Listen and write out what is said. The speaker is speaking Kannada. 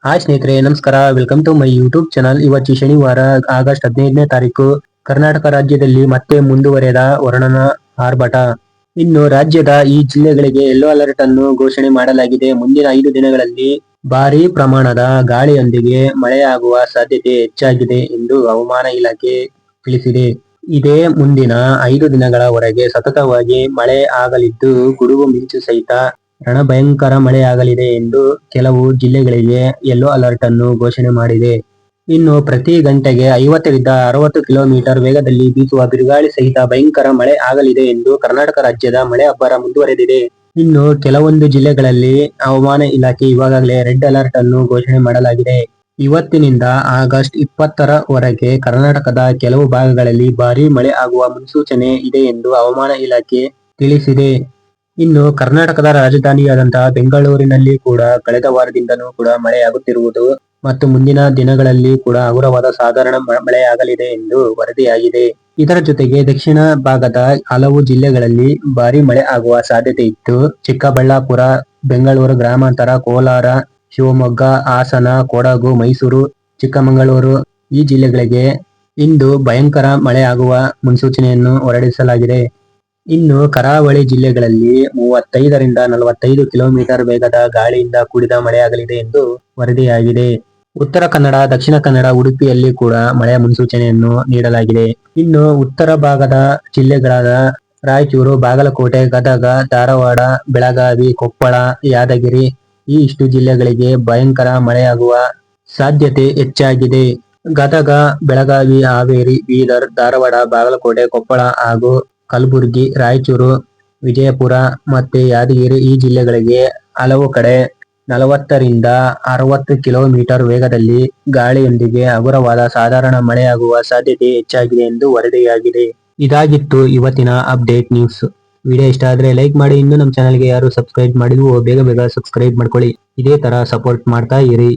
ಹಾಯ್ ಸ್ನೇಹಿತರೆ, ನಮಸ್ಕಾರ. Welcome to my YouTube channel. ಇವತ್ತು ಶನಿವಾರ ಆಗಸ್ಟ್ 15ನೇ ತಾರೀಕು. ಕರ್ನಾಟಕ ರಾಜ್ಯದಲ್ಲಿ ಮತ್ತೆ ಮುಂದುವರೆದ ವರುಣನ ಆರ್ಭಟ. ಇನ್ನು ರಾಜ್ಯದ ಈ ಜಿಲ್ಲೆಗಳಿಗೆ ಯೆಲ್ಲೋ ಅಲರ್ಟ್ ಅನ್ನು ಘೋಷಣೆ ಮಾಡಲಾಗಿದೆ. ಮುಂದಿನ 5 ದಿನಗಳಲ್ಲಿ ಭಾರೀ ಪ್ರಮಾಣದ ಗಾಳಿಯೊಂದಿಗೆ ಮಳೆಯಾಗುವ ಸಾಧ್ಯತೆ ಹೆಚ್ಚಾಗಿದೆ ಎಂದು ಹವಾಮಾನ ಇಲಾಖೆ ತಿಳಿಸಿದೆ. ಇದೇ ಮುಂದಿನ 5 ದಿನಗಳವರೆಗೆ ಸತತವಾಗಿ ಮಳೆ ಆಗಲಿದ್ದು, ಗುಡುಗು ಮಿಂಚು ಸಹಿತ ರಣಭಯಂಕರ ಮಳೆಯಾಗಲಿದೆ ಎಂದು ಕೆಲವು ಜಿಲ್ಲೆಗಳಿಗೆ ಯೆಲ್ಲೋ ಅಲರ್ಟ್ ಅನ್ನು ಘೋಷಣೆ ಮಾಡಿದೆ. ಇನ್ನು ಪ್ರತಿ ಗಂಟೆಗೆ 50 ರಿಂದ 60 ಕಿಲೋಮೀಟರ್ ವೇಗದಲ್ಲಿ ಬೀಸುವ ಬಿರುಗಾಳಿ ಸಹಿತ ಭಯಂಕರ ಮಳೆ ಆಗಲಿದೆ ಎಂದು ಕರ್ನಾಟಕ ರಾಜ್ಯದ ಮಳೆ ಅಬ್ಬರ ಮುಂದುವರೆದಿದೆ. ಇನ್ನು ಕೆಲವೊಂದು ಜಿಲ್ಲೆಗಳಲ್ಲಿ ಹವಾಮಾನ ಇಲಾಖೆ ಈಗಾಗಲೇ ರೆಡ್ ಅಲರ್ಟ್ ಅನ್ನು ಘೋಷಣೆ ಮಾಡಲಾಗಿದೆ. ಇವತ್ತಿನಿಂದ ಆಗಸ್ಟ್ 20ರವರೆಗೆ ಕರ್ನಾಟಕದ ಕೆಲವು ಭಾಗಗಳಲ್ಲಿ ಭಾರೀ ಮಳೆ ಆಗುವ ಮುನ್ಸೂಚನೆ ಇದೆ ಎಂದು ಹವಾಮಾನ ಇಲಾಖೆ ತಿಳಿಸಿದೆ. ಇನ್ನು ಕರ್ನಾಟಕದ ರಾಜಧಾನಿಯಾದಂತಹ ಬೆಂಗಳೂರಿನಲ್ಲಿ ಕೂಡ ಕಳೆದ ವಾರದಿಂದನೂ ಕೂಡ ಮಳೆಯಾಗುತ್ತಿರುವುದು ಮತ್ತು ಮುಂದಿನ ದಿನಗಳಲ್ಲಿ ಕೂಡ ಹಗುರವಾದ ಸಾಧಾರಣ ಮಳೆಯಾಗಲಿದೆ ಎಂದು ವರದಿಯಾಗಿದೆ. ಇದರ ಜೊತೆಗೆ ದಕ್ಷಿಣ ಭಾಗದ ಹಲವು ಜಿಲ್ಲೆಗಳಲ್ಲಿ ಭಾರೀ ಮಳೆ ಆಗುವ ಸಾಧ್ಯತೆ ಇತ್ತು. ಚಿಕ್ಕಬಳ್ಳಾಪುರ, ಬೆಂಗಳೂರು ಗ್ರಾಮಾಂತರ, ಕೋಲಾರ, ಶಿವಮೊಗ್ಗ, ಹಾಸನ, ಕೊಡಗು, ಮೈಸೂರು, ಚಿಕ್ಕಮಗಳೂರು ಈ ಜಿಲ್ಲೆಗಳಿಗೆ ಇಂದು ಭಯಂಕರ ಮಳೆಯಾಗುವ ಮುನ್ಸೂಚನೆಯನ್ನು ಹೊರಡಿಸಲಾಗಿದೆ. ಇನ್ನು ಕರಾವಳಿ ಜಿಲ್ಲೆಗಳಲ್ಲಿ 35 ರಿಂದ 45 ಕಿಲೋಮೀಟರ್ ವೇಗದ ಗಾಳಿಯಿಂದ ಕೂಡಿದ ಮಳೆಯಾಗಲಿದೆ ಎಂದು ವರದಿಯಾಗಿದೆ. ಉತ್ತರ ಕನ್ನಡ, ದಕ್ಷಿಣ ಕನ್ನಡ, ಉಡುಪಿಯಲ್ಲಿ ಕೂಡ ಮಳೆಯ ಮುನ್ಸೂಚನೆಯನ್ನು ನೀಡಲಾಗಿದೆ. ಇನ್ನು ಉತ್ತರ ಭಾಗದ ಜಿಲ್ಲೆಗಳಾದ ರಾಯಚೂರು, ಬಾಗಲಕೋಟೆ, ಗದಗ, ಧಾರವಾಡ, ಬೆಳಗಾವಿ, ಕೊಪ್ಪಳ, ಯಾದಗಿರಿ ಈ ಇಷ್ಟು ಜಿಲ್ಲೆಗಳಿಗೆ ಭಯಂಕರ ಮಳೆಯಾಗುವ ಸಾಧ್ಯತೆ ಹೆಚ್ಚಾಗಿದೆ. ಗದಗ, ಬೆಳಗಾವಿ, ಹಾವೇರಿ, ಬೀದರ್, ಧಾರವಾಡ, ಬಾಗಲಕೋಟೆ, ಕೊಪ್ಪಳ ಹಾಗೂ ಕಲಬುರಗಿ, ರಾಯಚೂರು, ವಿಜಯಪುರ ಮತ್ತೆ ಯಾದಗಿರಿ ಈ ಜಿಲ್ಲೆಗಳಿಗೆ ಹಲವು ಕಡೆ 40 ರಿಂದ 60 ಕಿಲೋಮೀಟರ್ ವೇಗದಲ್ಲಿ ಗಾಳಿಯೊಂದಿಗೆ ಹಗುರವಾದ ಸಾಧಾರಣ ಮಳೆಯಾಗುವ ಸಾಧ್ಯತೆ ಹೆಚ್ಚಾಗಿದೆ ಎಂದು ವರದಿಯಾಗಿದೆ. ಇದಾಗಿತ್ತು ಇವತ್ತಿನ ಅಪ್ಡೇಟ್ ನ್ಯೂಸ್. ವಿಡಿಯೋ ಇಷ್ಟ ಆದ್ರೆ ಲೈಕ್ ಮಾಡಿ. ಇನ್ನು ನಮ್ಮ ಚಾನಲ್ಗೆ ಯಾರು ಸಬ್ಸ್ಕ್ರೈಬ್ ಮಾಡಿದ್ವೋ ಬೇಗ ಸಬ್ಸ್ಕ್ರೈಬ್ ಮಾಡ್ಕೊಳ್ಳಿ. ಇದೇ ತರ ಸಪೋರ್ಟ್ ಮಾಡ್ತಾ ಇರಿ.